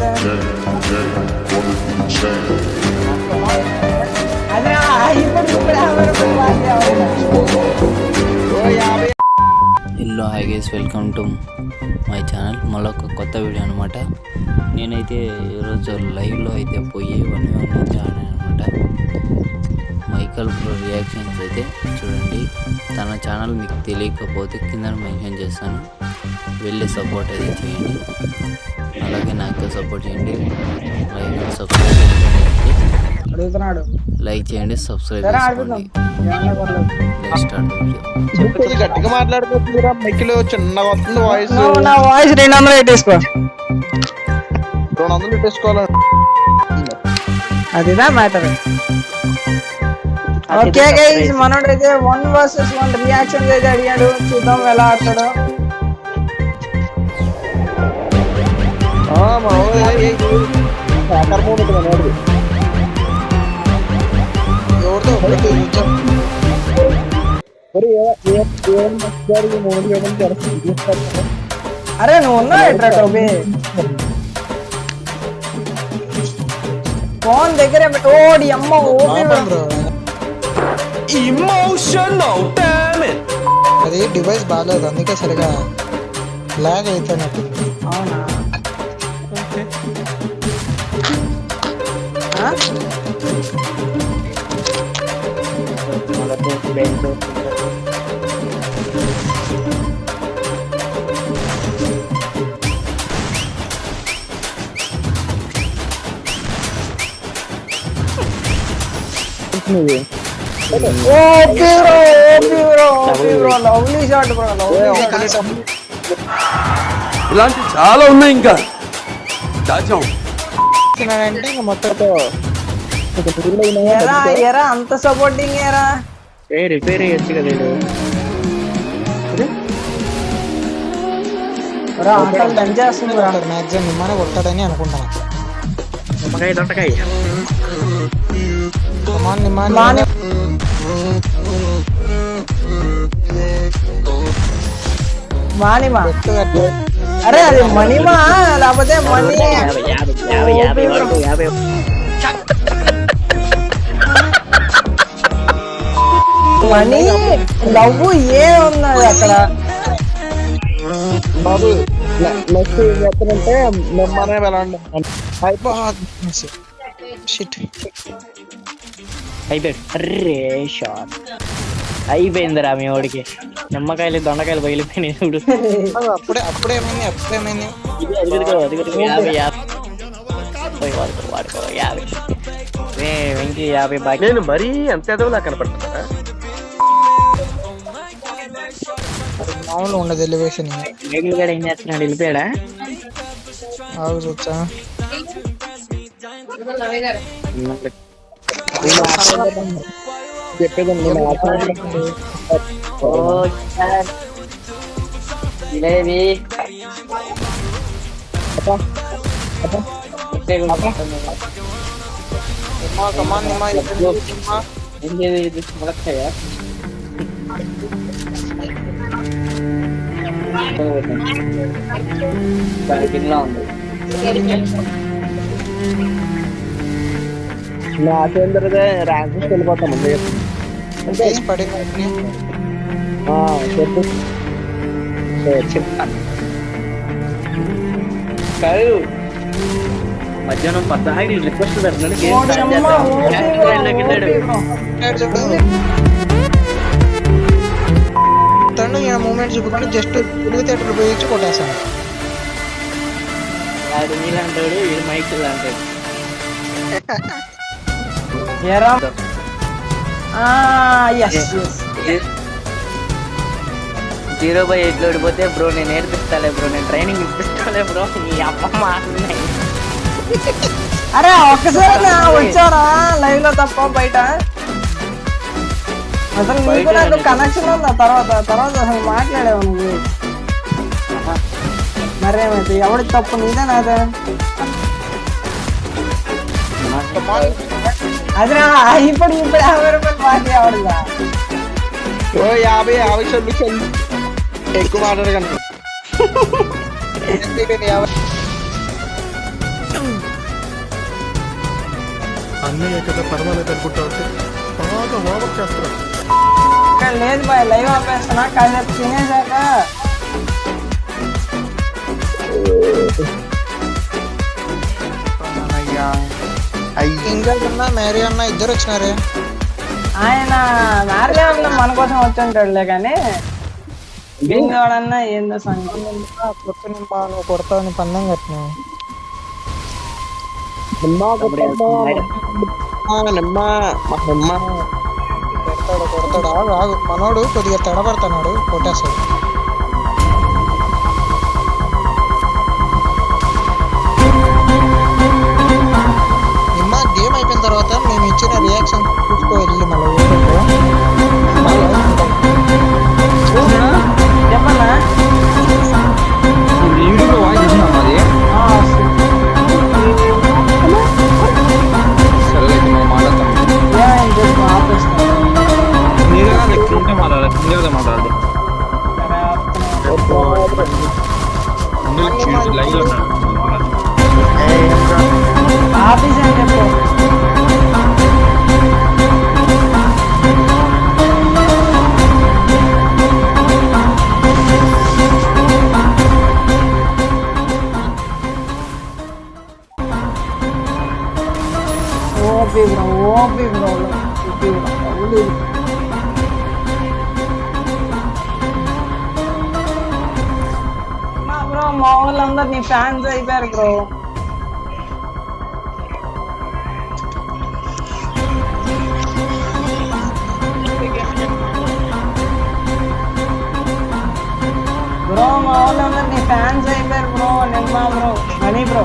నాదే అదే ఇప్పుడు 50 రూపాయలు బాకీ అవ్వాలి. Hello hi guys, welcome to my channel. మళ్ళీ ఒక కొత్త వీడియో అనమాట. నేనైతే ఈరోజు లైవ్లో అయితే పోయి 1v1 అయితే ఆడాను అనమాట. మైకల్ బ్రో రియాక్షన్స్ అయితే చూడండి. తన ఛానల్ మీకు తెలియకపోతే కింద మెన్షన్ చేస్తాను, వెళ్ళి సపోర్ట్ అయితే చేయండి. అలాగే నాకు సపోర్ట్ చేయండి. లైక్ చేయండి, సబ్స్క్రైబ్ చేసుకోండి. గట్టిగా మాట్లాడుతున్నా, మైక్లో చిన్నగా వస్తుంది వాయిస్. నా వాయిస్ 200 పెట్టేసుకో. 200 పెట్టేసుకోవాలి. అదిదా మ్యాటర్. ఓకే గైస్, మనోడైతే 1 vs 1 రియాక్షన్స్ అయితే అడిగాడు. చూద్దాం ఎలా ఆడతాడో. అరే నువ్వు ఉన్నావు ఎట్రా టోపీ? ఫోన్ దగ్గరే పెట్టి ఓడి అమ్మ అది డివైస్ బాగాలేదు, అందుకే సరిగా లాగ్ అవుతున్నట్టు. అవునా? ఇలాంటి చాలా ఉన్నాయి. ఇంకా దాచాం అంటే మొత్తంతో ఎరా అంత సపోర్టింగ్ ఎరా. రిపేర్ చేయొచ్చు కదా. మ్యాక్సిమం నిమ్మనే కొట్టాడని అనుకుంటాను. నిమ్మకాయ దొండకాయ మానిమా. అరే అది మణిమా లేకపోతే మణి మణి లవ్వు ఏ ఉన్నది అక్కడ బాబు. నెక్స్ట్ ఏం చెప్తానంటే నిమ్మనే వెళ్ళండి అయిపోయాడు. అర్రే షాట్ అయిపోయిందిరా మీ వాడికి. నిమ్మకాయలు దొండకాయలు పగిలిపోయినాయి చూడు. అప్పుడేమైంది వాడుకో 50 వెంకీ 50 బాకీ. నేను మరీ అంత ఎదవలా కనపడుతున్నా. మామూలు ఉండదు ఎలివేషన్. రేగులు కూడా ఏం చేస్తున్నాడు? వెళ్ళిపోయాడా? చూచా చెప్పేదండి. నాకేంద్రదే ర్యాంక్ వెళ్ళిపోతాం. చెప్తాను. మధ్యాహ్నం 15 రిక్వెస్ట్ పెడుతున్నాడు. తను ఈ మూమెంట్ చూపుకొని జస్ట్ తెలుగు థియేటర్ ఉపయోగించి కొట్టేస్తాను. వాడు నీళ్ళంటాడు, ఇది మైక్ అంటాడు. 0/8 లో ఓడిపోతే బ్రో నేను నేర్పిస్తాలే బ్రో, నేను ట్రైనింగ్ ఇప్పిస్తాలే బ్రో. నీ అమ్మ అరే ఒక్కసారి వచ్చారా లైవ్ లో తప్ప బయట? అసలు నీకు నాకు కనెక్షన్ ఉందా? తర్వాత అసలు మాట్లాడేవు నువ్వు. మరేమైతే ఎవడి తప్పు నీదే నాదే? అదే ఇప్పుడు 50 రూపాయలు బాకీ అవడుగా. 50 సొల్యూషన్ ఎక్కువ మాట్లాడగలను. అన్నయ్య కదా పర్వాలేదు అనుకుంటా ఉంటే బాగా ఓవర్ చేస్తున్నాడు. లేదు బాయ్, లైవ్ ఆపేస్తున్నా. కాసేపు తినేసాక ఇంకా మేరీ అన్న ఇద్దరు వచ్చినారే. ఆయన నార్లే అన్న మన కోసం వచ్చుంటాడులే, కానీ వాడన్నా ఏందో సంగతి. పొత్తు నిమ్మా నువ్వు కొడతావని పందెం కట్టినా. కొడతాడు రాగు. మనోడు కొద్దిగా తడబడతాడు, కొట్టేస్తాడు. నిమ్మ గేమ్ అయిపోయిన తర్వాత మేము ఇచ్చిన రియాక్షన్ చూసుకో వెళ్ళి మళ్ళీ చెప్పన్నా ఆఫీస్ అని చెప్పు. ఓపీ బ్రో మా వాళ్ళందరు నీ ఫ్యాన్స్ అయిపోయారు బ్రో. బ్రో మా వాళ్ళందరు నీ ఫ్యాన్స్ అయిపోయారు బ్రో. నిన్న బ్రో మనీ బ్రో